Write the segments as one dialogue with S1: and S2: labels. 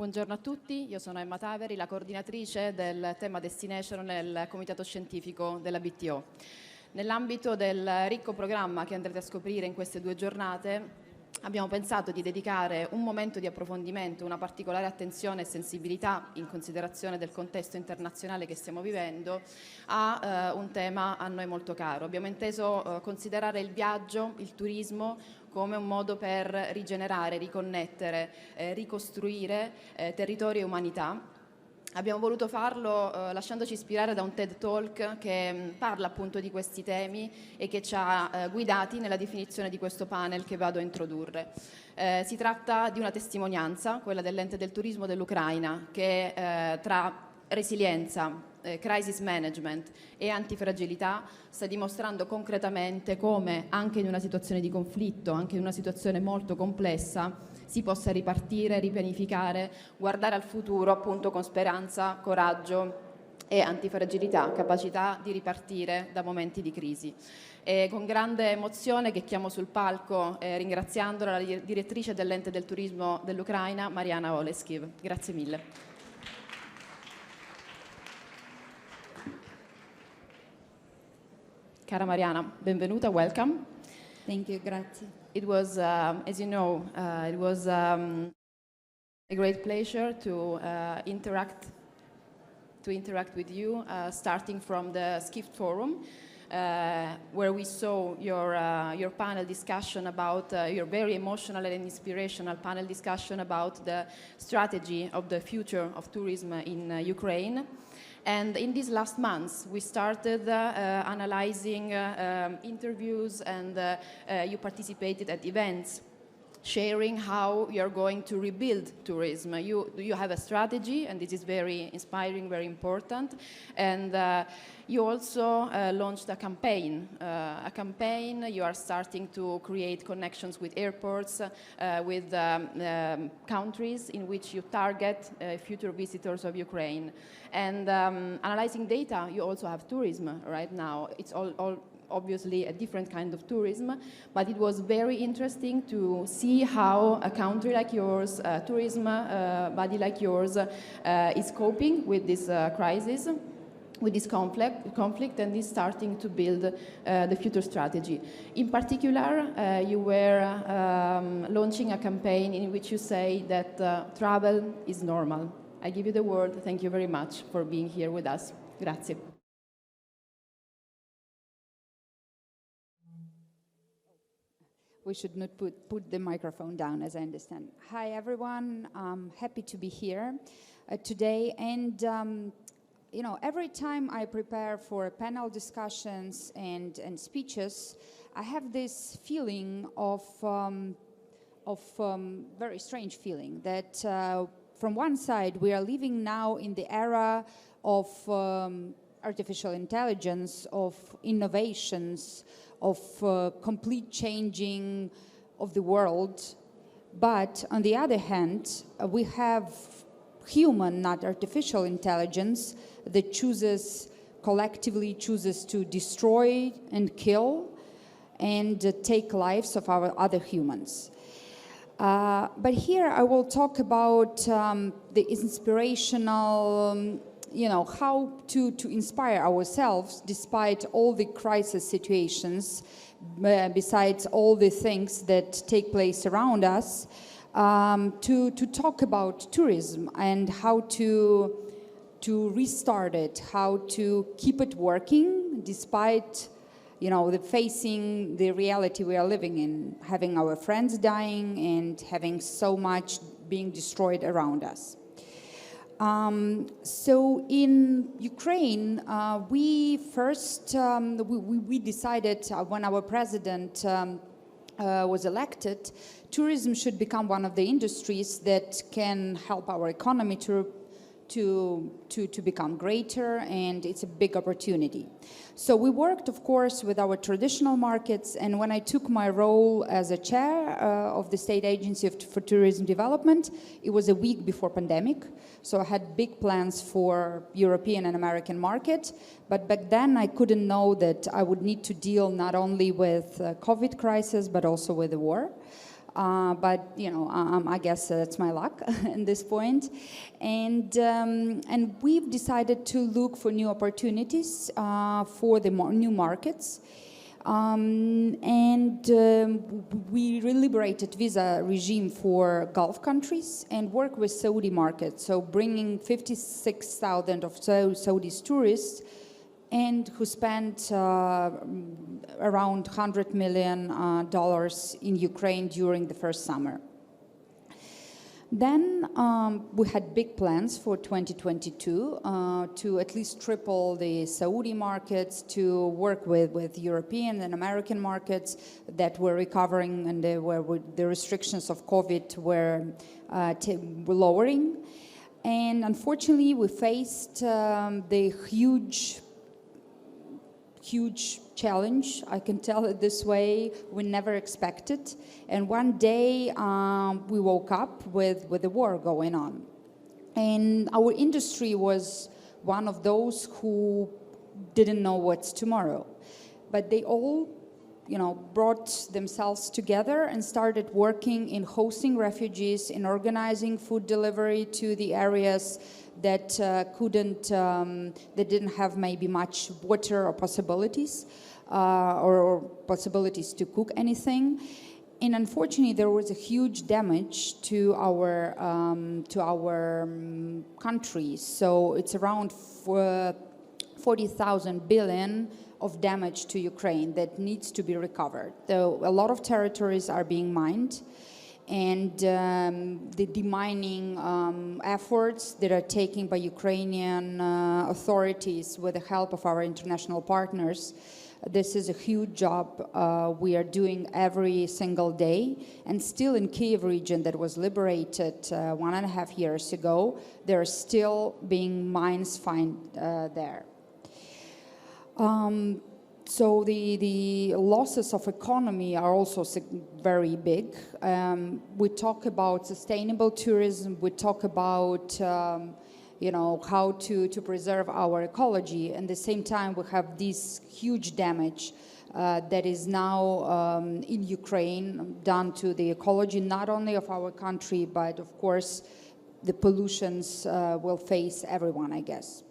S1: Buongiorno a tutti, io sono Emma Taveri, la coordinatrice del tema destination nel Comitato Scientifico della BTO. Nell'ambito del ricco programma che andrete a scoprire in queste 2 giornate, abbiamo pensato di dedicare un momento di approfondimento, una particolare attenzione e sensibilità in considerazione del contesto internazionale che stiamo vivendo a un tema a noi molto caro. Abbiamo inteso considerare il viaggio, il turismo, come un modo per rigenerare, riconnettere, ricostruire territorio e umanità. Abbiamo voluto farlo lasciandoci ispirare da un TED Talk che parla appunto di questi temi e che ci ha guidati nella definizione di questo panel che vado a introdurre. Si tratta di una testimonianza, quella dell'Ente del Turismo dell'Ucraina, che tra resilienza, crisis management e antifragilità sta dimostrando concretamente come anche in una situazione di conflitto, anche in una situazione molto complessa, si possa ripartire, ripianificare, guardare al futuro appunto con speranza, coraggio e antifragilità, capacità di ripartire da momenti di crisi. E con grande emozione che chiamo sul palco, ringraziandola, la direttrice dell'Ente del Turismo dell'Ucraina, Mariana Oleskiv. Grazie mille. Cara Mariana, benvenuta, welcome.
S2: Thank you, grazie.
S1: It was, as you know, it was a great pleasure to interact with you, starting from the Skift Forum, where we saw your panel discussion about your very emotional and inspirational panel discussion about the strategy of the future of tourism in Ukraine. And in these last months, we started analyzing interviews, and you participated at events, sharing how you're going to rebuild tourism. You have a strategy, and this is very inspiring, very important. And you also launched a campaign. You are starting to create connections with airports, with countries in which you target future visitors of Ukraine. And analyzing data, you also have tourism right now. It's all obviously a different kind of tourism, but it was very interesting to see how a country like yours, a tourism body like yours, is coping with this crisis, with this conflict, and is starting to build the future strategy. In particular, you were launching a campaign in which you say that travel is normal. I give you the word. Thank you very much for being here with us. Grazie.
S2: We should not put the microphone down, as I understand. Hi, everyone. I'm happy to be here today. And, you know, every time I prepare for panel discussions and speeches, I have this feeling of very strange feeling that from one side, we are living now in the era of artificial intelligence, of innovations, of complete changing of the world. But on the other hand, we have human, not artificial intelligence that collectively chooses to destroy and kill and take lives of our other humans. But here I will talk about the inspirational, you know, how to inspire ourselves despite all the crisis situations, besides all the things that take place around us, to talk about tourism and how to restart it, how to keep it working despite, you know, facing the reality we are living in, having our friends dying and having so much being destroyed around us. So in Ukraine, we first, we decided when our president was elected, tourism should become one of the industries that can help our economy to become greater, and it's a big opportunity. So we worked, of course, with our traditional markets, and when I took my role as a chair of the State Agency for Tourism Development, it was a week before pandemic, so I had big plans for European and American market, but back then I couldn't know that I would need to deal not only with COVID crisis, but also with the war. But I guess that's my luck at this point, and we've decided to look for new opportunities for the new markets, we reliberated visa regime for Gulf countries and work with Saudi market, so bringing 56,000 of Saudi's tourists and who spent around $100 million in Ukraine during the first summer. Then we had big plans for 2022 to at least triple the Saudi markets, to work with European and American markets that were recovering and where the restrictions of COVID were lowering. And unfortunately, we faced the huge challenge, I can tell it this way, we never expected. And one day we woke up with the war going on. And our industry was one of those who didn't know what's tomorrow. But they all, brought themselves together and started working in hosting refugees, in organizing food delivery to the areas that that didn't have maybe much water or possibilities, or possibilities to cook anything. And unfortunately, there was a huge damage to our country. So it's around 40,000 billion of damage to Ukraine that needs to be recovered. So a lot of territories are being mined, and the demining efforts that are taken by Ukrainian authorities with the help of our international partners, this is a huge job we are doing every single day. And still in Kyiv region that was liberated 1.5 years ago, there are still being mines found there. So the losses of economy are also very big. We talk about sustainable tourism, we talk about how to preserve our ecology. At the same time, we have this huge damage that is now in Ukraine done to the ecology, not only of our country, but of course the pollutions will face everyone, I guess.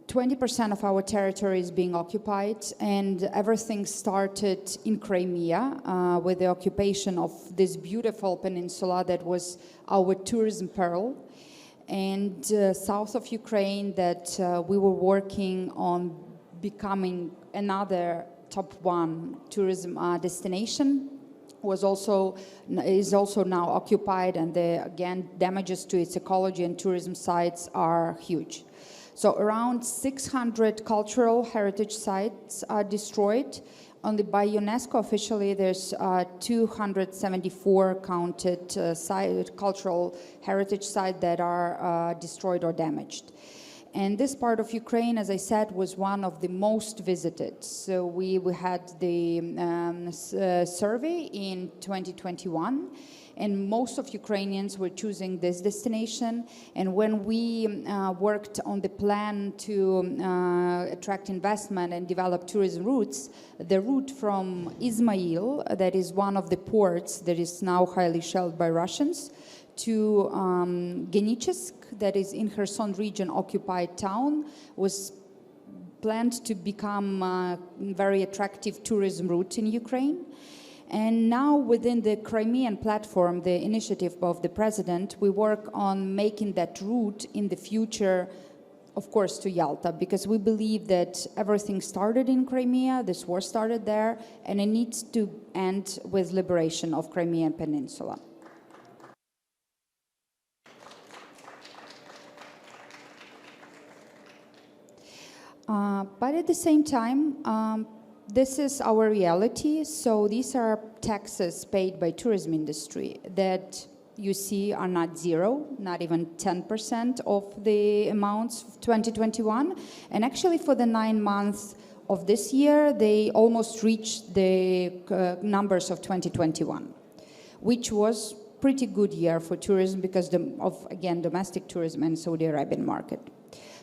S2: 20% of our territory is being occupied, and everything started in Crimea with the occupation of this beautiful peninsula that was our tourism pearl, and south of Ukraine that we were working on becoming another top 1 tourism destination is also now occupied, and again damages to its ecology and tourism sites are huge. So around 600 cultural heritage sites are destroyed. Only by UNESCO officially there's 274 counted cultural heritage sites that are destroyed or damaged. And this part of Ukraine, as I said, was one of the most visited. So we had the survey in 2021, and most of Ukrainians were choosing this destination. And when we worked on the plan to attract investment and develop tourism routes, the route from Izmail, that is one of the ports that is now highly shelled by Russians, to Genichesk, that is in Kherson region occupied town, was planned to become a very attractive tourism route in Ukraine. And now within the Crimean platform, the initiative of the president, we work on making that route in the future, of course, to Yalta, because we believe that everything started in Crimea, this war started there, and it needs to end with liberation of Crimean Peninsula. But at the same time, this is our reality. So these are taxes paid by tourism industry that you see are not zero, not even 10% of the amounts of 2021. And actually for the 9 months of this year, they almost reached the numbers of 2021, which was pretty good year for tourism because of, again, domestic tourism and Saudi Arabian market.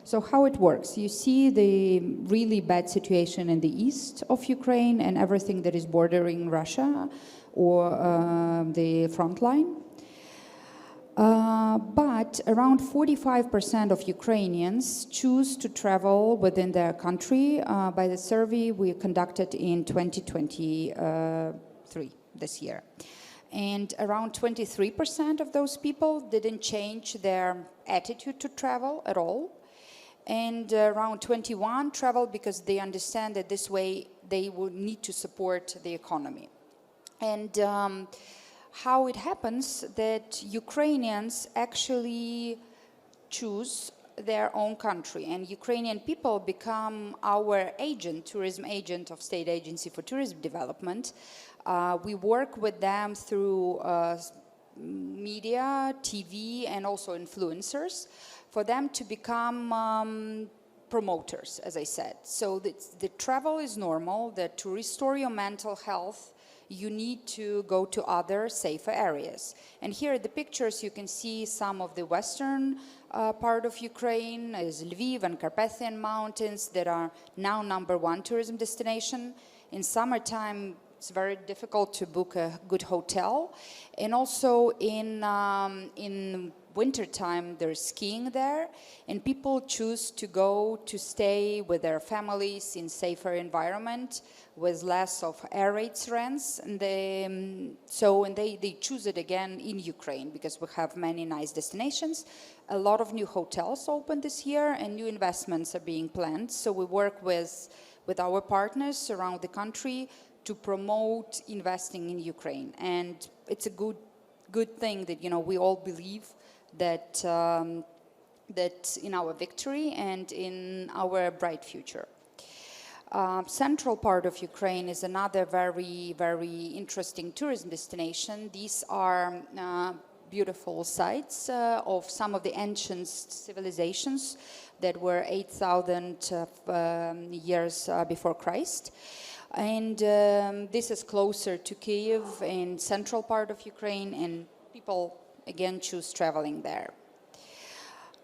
S2: So how it works, you see the really bad situation in the east of Ukraine and everything that is bordering Russia, or the front line. But around 45% of Ukrainians choose to travel within their country by the survey we conducted in 2023, this year. And around 23% of those people didn't change their attitude to travel at all. And around 21 travel because they understand that this way they will need to support the economy. And how it happens that Ukrainians actually choose their own country, and Ukrainian people become our agent, tourism agent of State Agency for Tourism Development. We work with them through media, TV, and also influencers for them to become promoters, as I said. So the travel is normal, that to restore your mental health, you need to go to other safer areas. And here at the pictures you can see some of the western part of Ukraine, is Lviv and Carpathian Mountains that are now #1 tourism destination. In summertime it's very difficult to book a good hotel. And also in wintertime there's skiing there, and people choose to go to stay with their families in safer environment with less of air raids rents, and they choose it again in Ukraine because we have many nice destinations. A lot of new hotels opened this year and new investments are being planned, so we work with our partners around the country to promote investing in Ukraine. And it's a good thing that, you know, we all believe that that in our victory and in our bright future. Central part of Ukraine is another very, very interesting tourism destination. These are beautiful sites of some of the ancient civilizations that were 8,000 years before Christ. And this is closer to Kyiv in central part of Ukraine, and people again choose traveling there.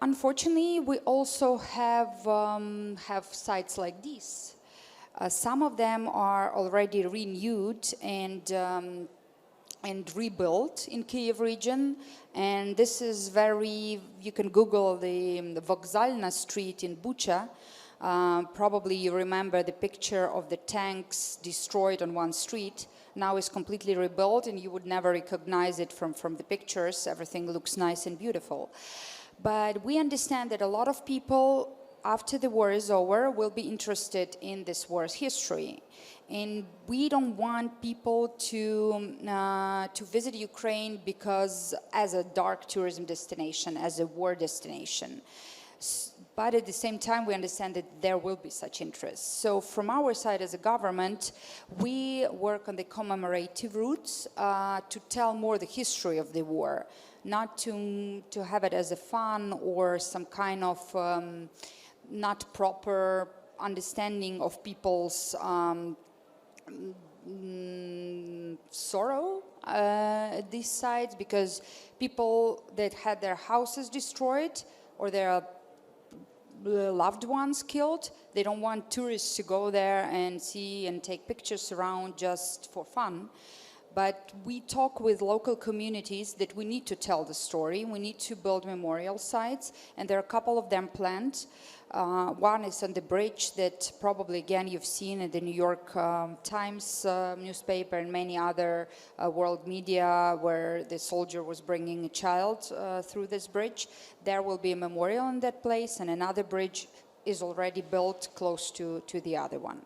S2: Unfortunately, we also have sites like these. Some of them are already renewed and rebuilt in Kyiv region, and this is very, you can Google the Vokzalna street in Bucha. Probably you remember the picture of the tanks destroyed on one street. Now it's completely rebuilt and you would never recognize it from the pictures. Everything looks nice and beautiful. But we understand that a lot of people, after the war is over, will be interested in this war's history. And we don't want people to visit Ukraine because as a dark tourism destination, as a war destination. But at the same time, we understand that there will be such interest. So from our side as a government, we work on the commemorative routes to tell more the history of the war, not to have it as a fun or some kind of not proper understanding of people's sorrow at these sites, because people that had their houses destroyed or their loved ones killed, they don't want tourists to go there and see and take pictures around just for fun. But we talk with local communities that we need to tell the story. We need to build memorial sites, and there are a couple of them planned. One is on the bridge that probably, again, you've seen in the New York Times newspaper and many other world media, where the soldier was bringing a child through this bridge. There will be a memorial in that place, and another bridge is already built close to the other one.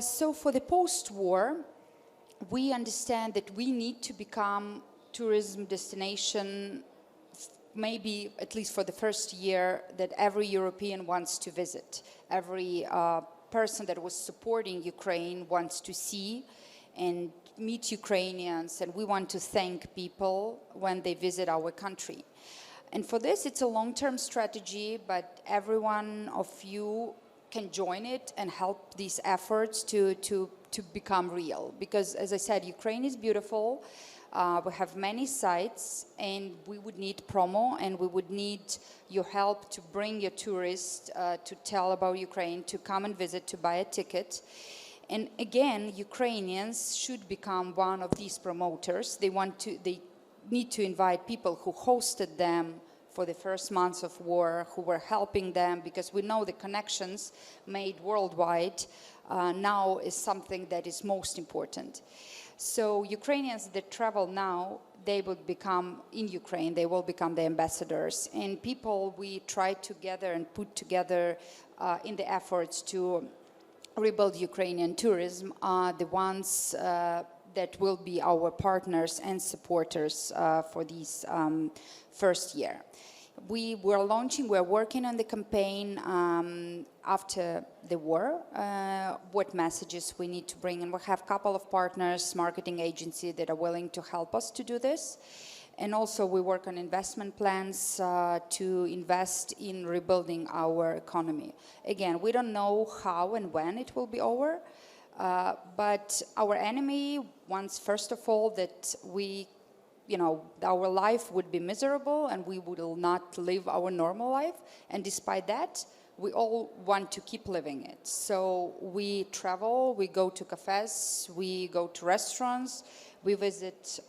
S2: So for the post-war, we understand that we need to become tourism destination, maybe at least for the first year, that every European wants to visit. Every person that was supporting Ukraine wants to see and meet Ukrainians, and we want to thank people when they visit our country. And for this, it's a long-term strategy, but every one of you can join it and help these efforts to become real. Because, as I said, Ukraine is beautiful. We have many sites, and we would need promo, and we would need your help to bring your tourists to tell about Ukraine, to come and visit, to buy a ticket. And again, Ukrainians should become one of these promoters. They need to invite people who hosted them for the first months of war, who were helping them, because we know the connections made worldwide now is something that is most important. So Ukrainians that travel now, they will become, in Ukraine, they will become the ambassadors. And people we try together and put together in the efforts to rebuild Ukrainian tourism are the ones that will be our partners and supporters for this first year. We're working on the campaign after the war, what messages we need to bring, and we have a couple of partners, marketing agencies that are willing to help us to do this. And also we work on investment plans to invest in rebuilding our economy. Again, we don't know how and when it will be over, but our enemy wants, first of all, that our life would be miserable and we will not live our normal life. And despite that, we all want to keep living it. So we travel, we go to cafes, we go to restaurants, we visit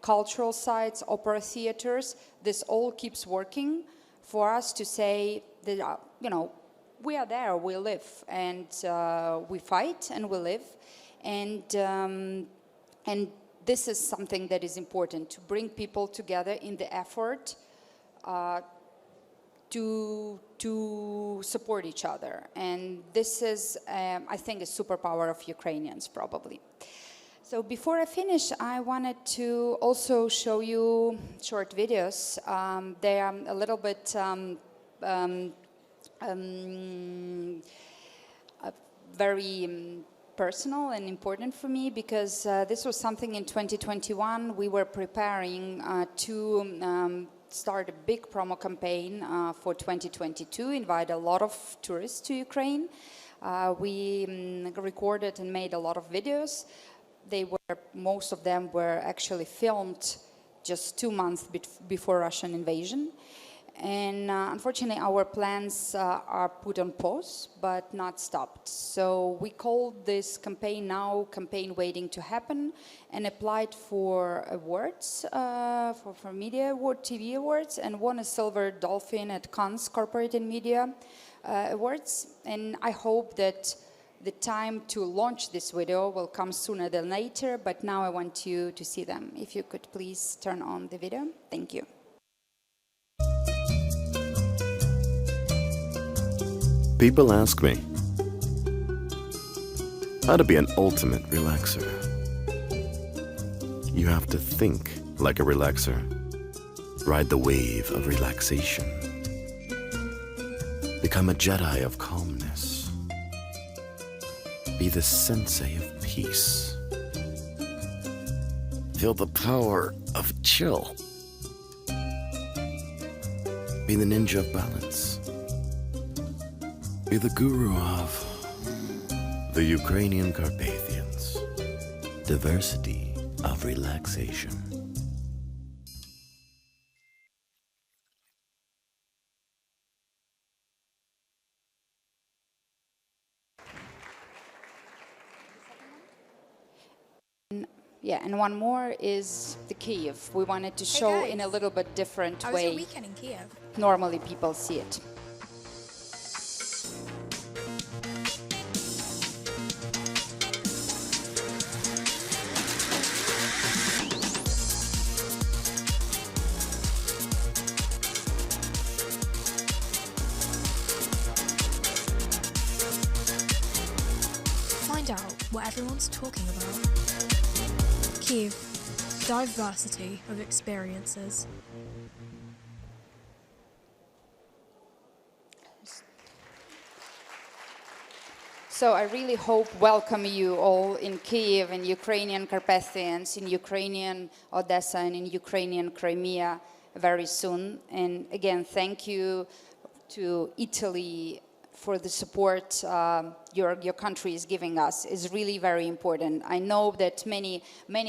S2: cultural sites, opera theaters. This all keeps working for us to say that, we are there, we live, and we fight and we live. And this is something that is important, to bring people together in the effort to support each other. And this is, I think, a superpower of Ukrainians, probably. So before I finish, I wanted to also show you short videos. They are a little bit very personal and important for me, because this was something in 2021 we were preparing to start a big promo campaign for 2022, invite a lot of tourists to Ukraine. We recorded and made a lot of videos. Most of them were actually filmed just 2 months before Russian invasion. And unfortunately, our plans are put on pause, but not stopped. So we called this campaign now Campaign Waiting to Happen, and applied for awards, for Media Award, TV Awards, and won a Silver Dolphin at Cannes Corporate and Media Awards. And I hope that the time to launch this video will come sooner than later, but now I want you to see them. If you could please turn on the video. Thank you.
S3: People ask me how to be an ultimate relaxer. You have to think like a relaxer, ride the wave of relaxation, become a Jedi of calmness, be the sensei of peace, feel the power of chill, be the ninja of balance, be the guru of the Ukrainian Carpathians, diversity of relaxation.
S2: Yeah, and one more is the Kyiv. We wanted to show in a little bit different way.
S4: How was your weekend in Kyiv?
S2: Normally people see it.
S4: Find out what everyone's talking about. Kyiv, diversity of experiences.
S2: So I really hope welcome you all in Kyiv, in Ukrainian Carpathians, in Ukrainian Odessa, and in Ukrainian Crimea very soon. And again, thank you to Italy for the support your country is giving us. Is really very important. I know that many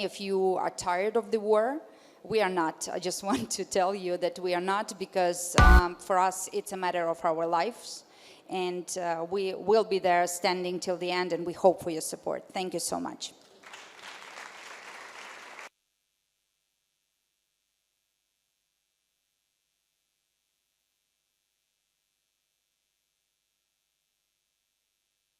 S2: of you are tired of the war. We are not. I just want to tell you that we are not, because for us it's a matter of our lives. and we will be there standing till the end, and we hope for your support. Thank you so much.